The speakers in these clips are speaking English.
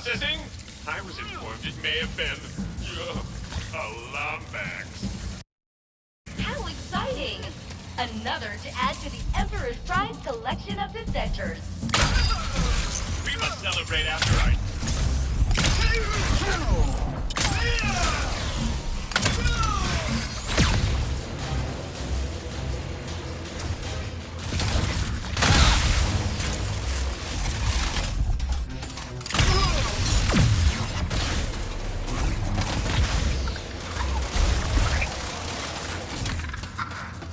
Processing? I was informed it may have been a Lombax. How exciting! Another to add to the Emperor's Prize collection of detectors. We must celebrate after I...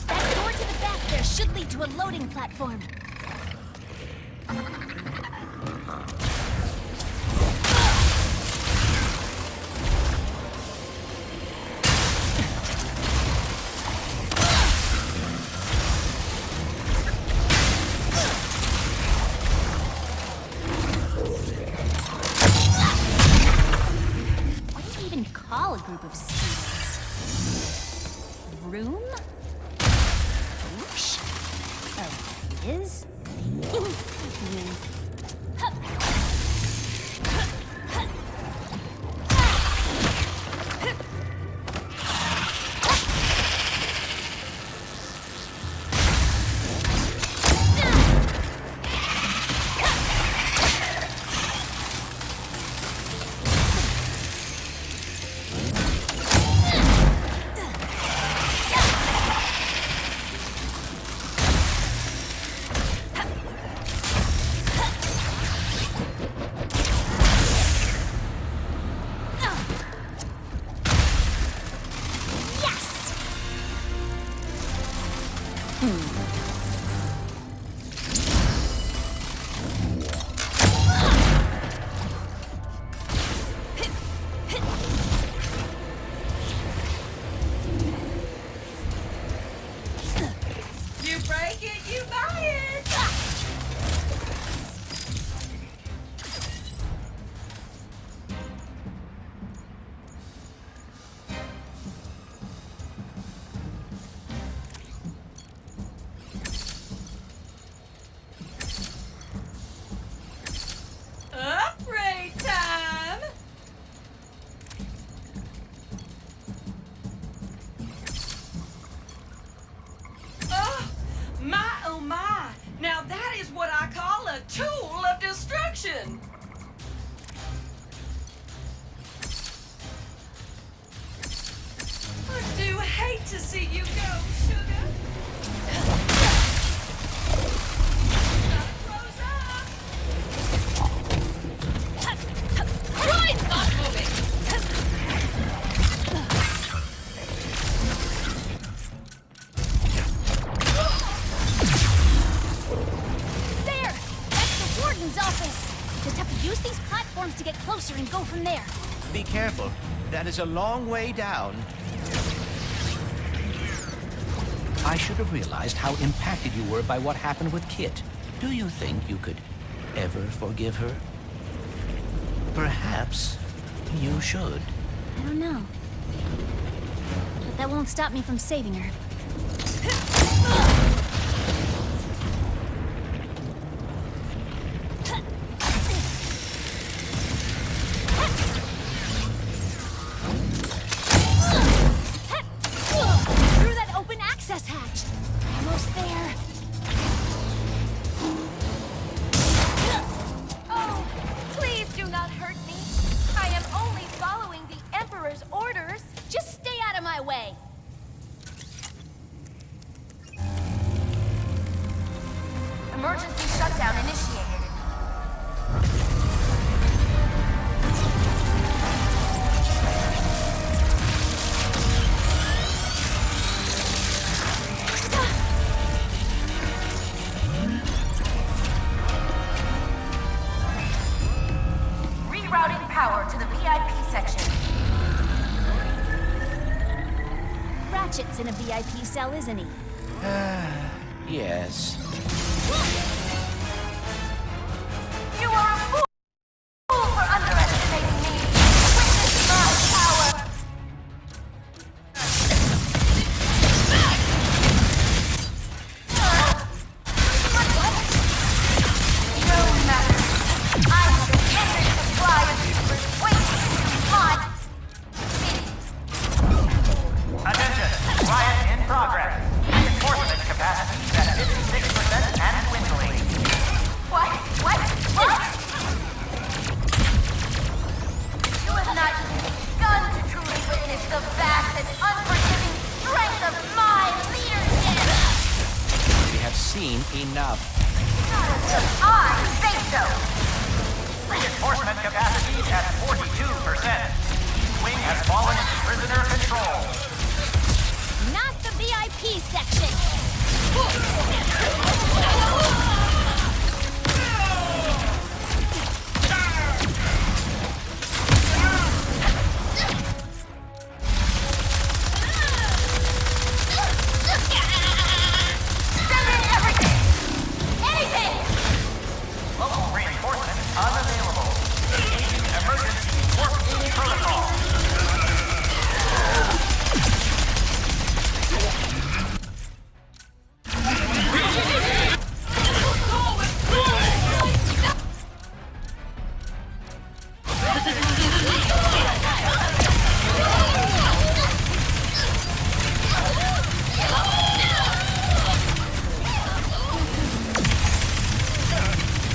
That door to the back there should lead to a loading platform. What do you even call a group of students? Room? Oops. Oh, is? You break it, you buy it! Upgrade time! Oh my! Now that is what I call a tool of destruction! I do hate to see you go, sugar! Rose up! Right, not moving! There! That's the warden's office! Just have to use these platforms to get closer and go from there. Be careful. That is a long way down. I should have realized how impacted you were by what happened with Kit. Do you think you could ever forgive her? Perhaps you should. I don't know. But that won't stop me from saving her. Through that open access hatch. Almost there. Oh, please do not hurt me. I am only following the Emperor's orders. Just stay out of my way. Emergency shutdown initiated. Rerouting power to the VIP section. Ratchet's in a VIP cell, isn't he? Yes. You are a fool for underestimating me. Witness my power. No matter. I have intended to fly seen enough. I say so. Reinforcement capacity at 42%. Wing has fallen into prisoner control. Not the VIP section. Send in everything. Anything. Local reinforcement unavailable. Engaging emergency warp protocol.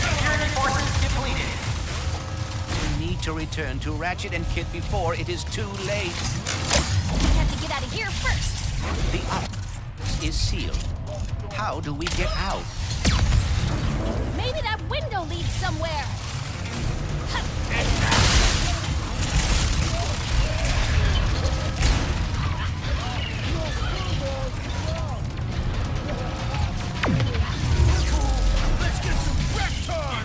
Security forces depleted. We need to return to Ratchet and Kit before it is too late. We have to get out of here first. The office is sealed. How do we get out? Maybe that window leads somewhere.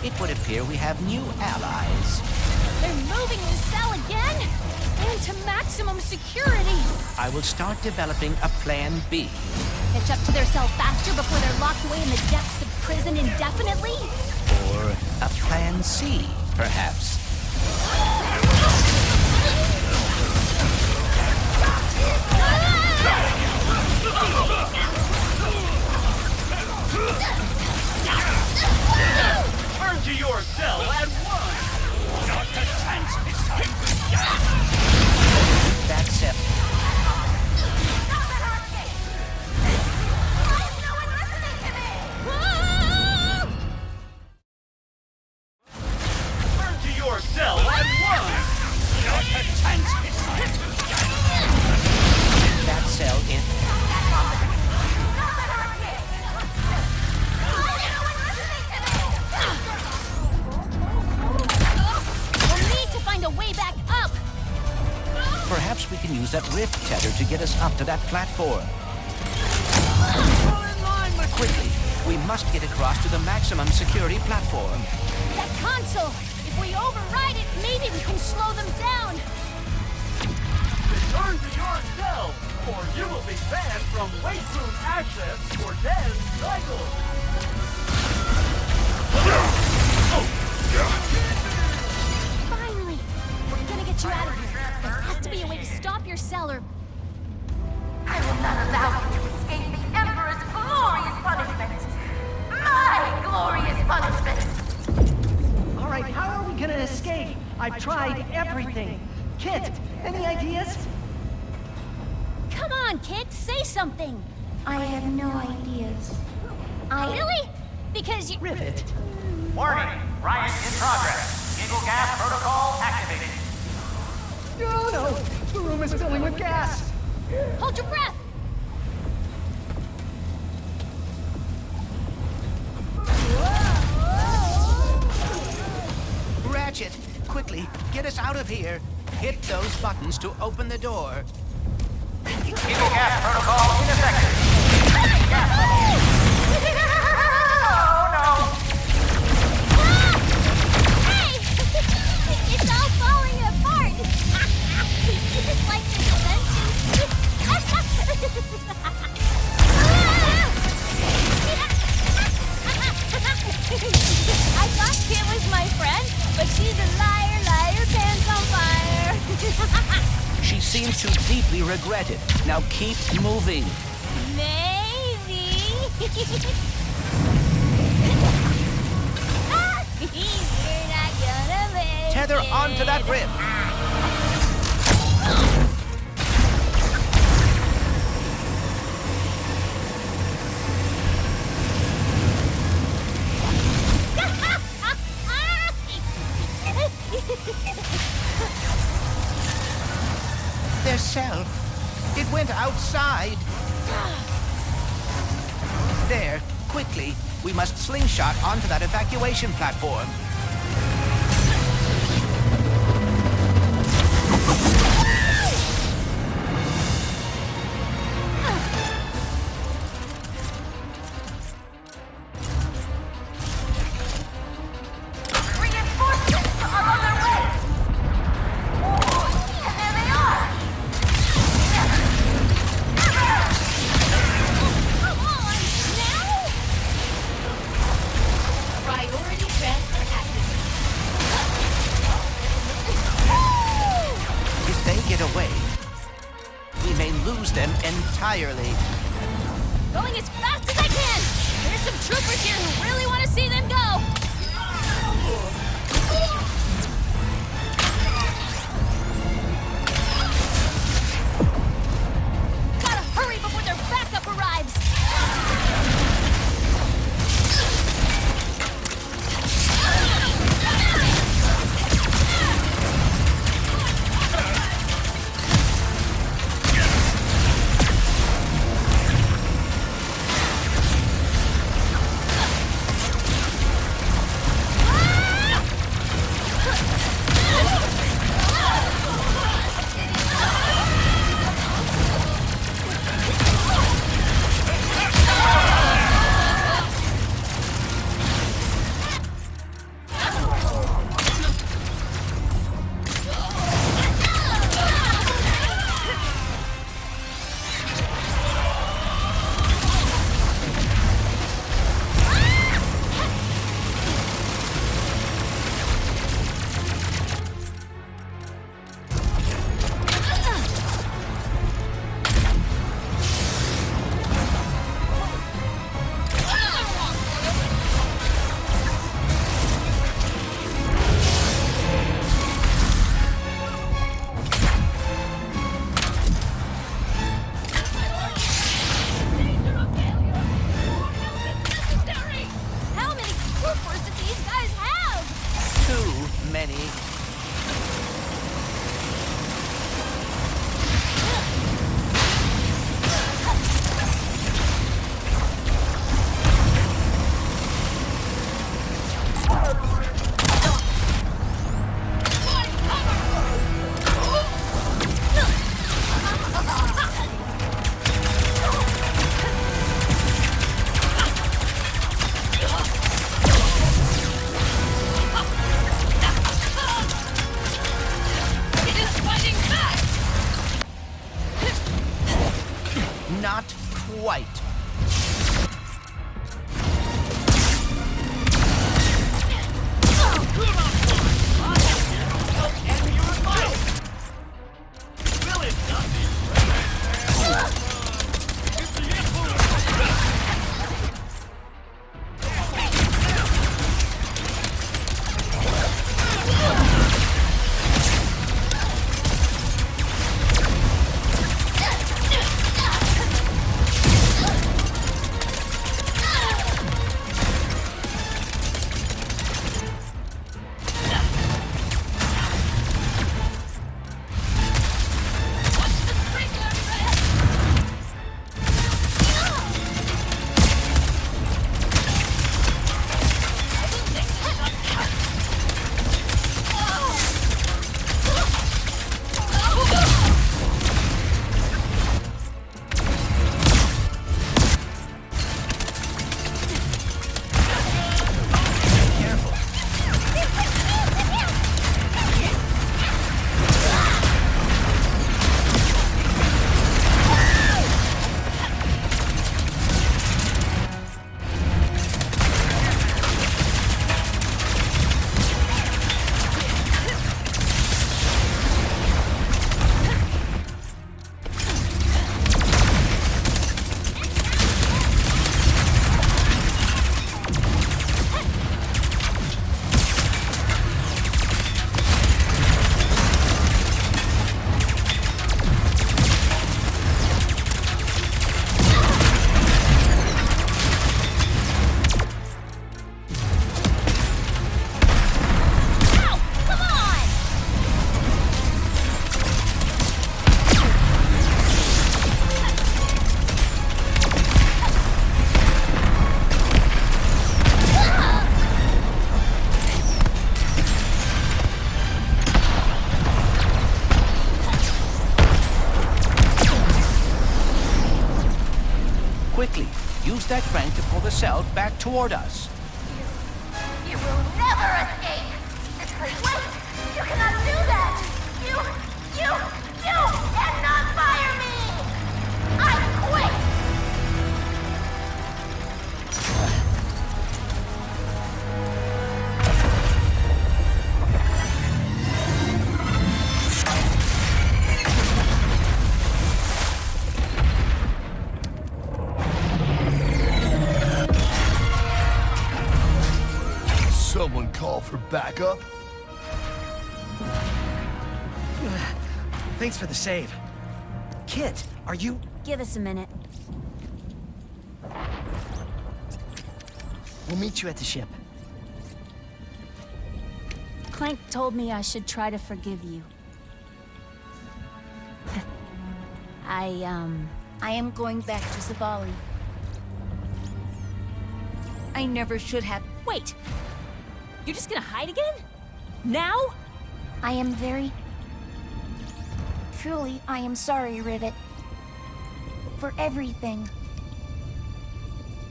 It would appear we have new allies. They're moving the cell again? Into maximum security. I will start developing a plan B. Catch up to their cell faster before they're locked away in the depths of prison indefinitely? Or a plan C, perhaps. Turn to your cell at once! Not a chance this time! That's it. Why is no one listening to me? Turn to your cell at once! Not a chance this time! That cell in. We'll need to find a way back up. Perhaps we can use that rift tether to get us up to that platform. Quickly, we must get across to the maximum security platform. That console. If we override it, maybe we can slow them down. Return to your cell, or you will be banned from weight room access for 10 cycles! Finally. We're gonna get you out of here. There has to be a way to stop your cell or... I will not allow you to escape the Emperor's glorious punishment. My glorious punishment. All right, how are we gonna escape? I've tried everything. Kit, any ideas? Come on, kid, say something. I have no ideas. Really? Because you... Rivet. Warning. Riot in progress. Giggle gas protocol activated. No, no, the room is filling with gas. Hold your breath. Ratchet, quickly, get us out of here. Hit those buttons to open the door. Giggle gas protocol ineffective. Gas level. Oh no. Hey! It's all falling apart. It's like the dimensions. I thought Kit was my friend, but she's a liar, liar, pants on fire. She seems to deeply regret it. Now keep moving. Maybe. You're not gonna make Tether it. onto that rib. Their cell. It went outside. There. Quickly, we must slingshot onto that evacuation platform. Reinforcements are on their way! And there they are! Come on, now? Priority transfer activated. If they get away, we may lose them entirely. Going as fast as I can! There's some troopers here who really want to see them go! Gotta hurry before their backup arrives! How many troopers do these guys have? Too many. Not quite. that crank to pull the cell back toward us. You will never escape! Wait! You cannot do that! You cannot fire me! I quit! Someone call for backup? Thanks for the save. Kit, are you... Give us a minute. We'll meet you at the ship. Clank told me I should try to forgive you. I am going back to Savali. I never should have... Wait! You're just gonna hide again? Now? I am very... Truly, I am sorry, Rivet. For everything.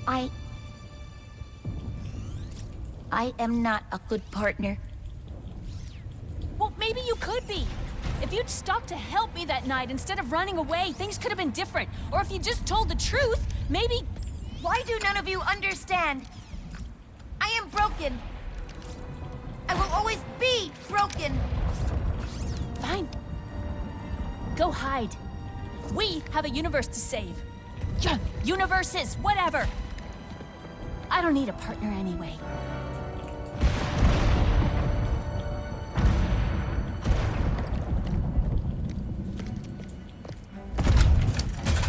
I am not a good partner. Well, maybe you could be. If you'd stopped to help me that night instead of running away, things could have been different. Or if you just told the truth, maybe... Why do none of you understand? I am broken. I will always be broken. Fine. Go hide. We have a universe to save. Universes, whatever. I don't need a partner anyway.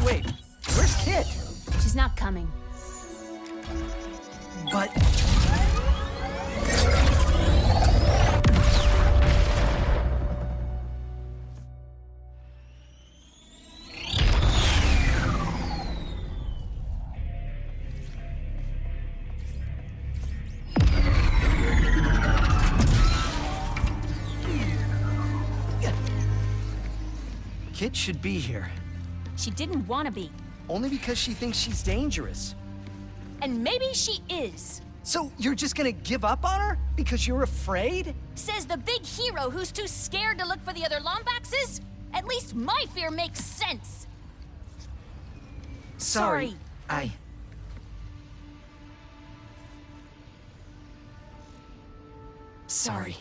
Wait, where's Kit? She's not coming. But... Kit should be here. She didn't want to be. Only because she thinks she's dangerous. And maybe she is. So you're just gonna give up on her? Because you're afraid? Says the big hero who's too scared to look for the other Lombaxes? At least my fear makes sense. Sorry. Sorry.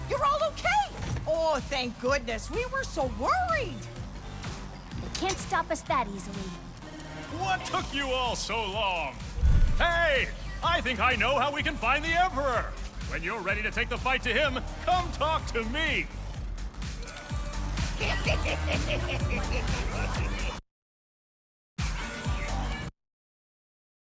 You're all okay! Oh, thank goodness. We were so worried. They can't stop us that easily. What took you all so long? Hey! I think I know how we can find the Emperor! When you're ready to take the fight to him, come talk to me!